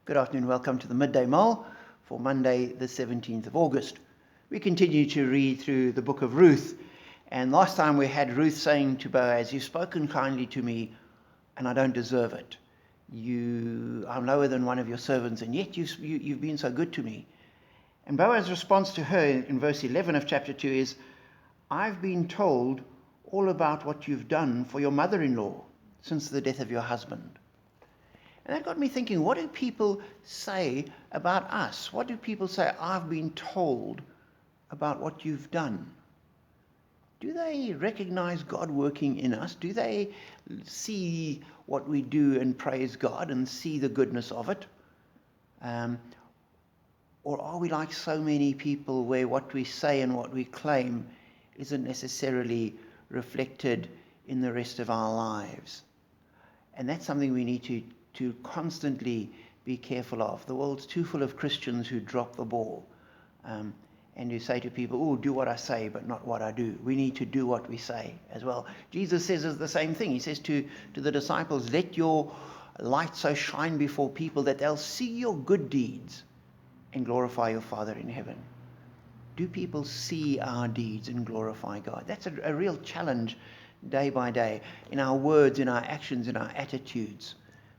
Good afternoon, welcome to the Midday Mull for Monday the 17th of August. We continue to read through the book of Ruth, and last time we had Ruth saying to Boaz, "You've spoken kindly to me and I don't deserve it. I'm lower than one of your servants and yet you've been so good to me." And Boaz's response to her in verse 11 of chapter 2 is, "I've been told all about what you've done for your mother-in-law since the death of your husband." And that got me thinking, what do people say about us? What do people say, "I've been told about what you've done"? Do they recognize God working in us? Do they see what we do and praise God and see the goodness of it? Or are we like so many people where what we say and what we claim isn't necessarily reflected in the rest of our lives? And that's something we need to constantly be careful of. The world's too full of Christians who drop the ball and who say to people, "Oh, do what I say, but not what I do." We need to do what we say as well. Jesus says the same thing. He says to the disciples, "Let your light so shine before people that they'll see your good deeds and glorify your Father in heaven." Do people see our deeds and glorify God? That's a real challenge day by day in our words, in our actions, in our attitudes.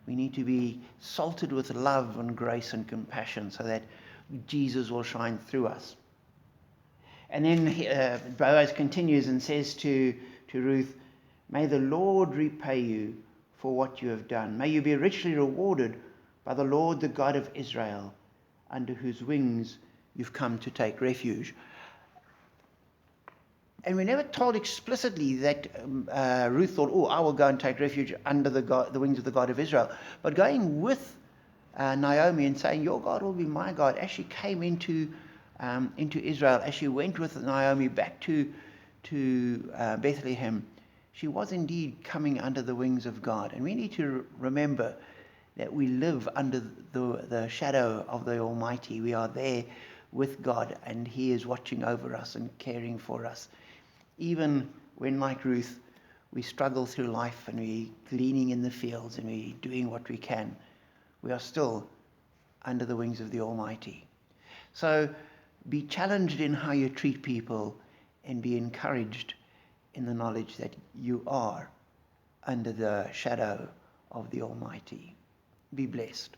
We need to be salted with love and grace and compassion so that Jesus will shine through us. And then Boaz continues and says to Ruth, "May the Lord repay you for what you have done. May you be richly rewarded by the Lord, the God of Israel, under whose wings you've come to take refuge." And we're never told explicitly that Ruth thought, "Oh, I will go and take refuge under the wings of the God of Israel." But going with Naomi and saying, "Your God will be my God," as she came into Israel, as she went with Naomi back to Bethlehem, she was indeed coming under the wings of God. And we need to remember that we live under the shadow of the Almighty. We are there with God, and He is watching over us and caring for us. Even when, like Ruth, we struggle through life and we're gleaning in the fields and we're doing what we can, we are still under the wings of the Almighty. So be challenged in how you treat people and be encouraged in the knowledge that you are under the shadow of the Almighty. Be blessed.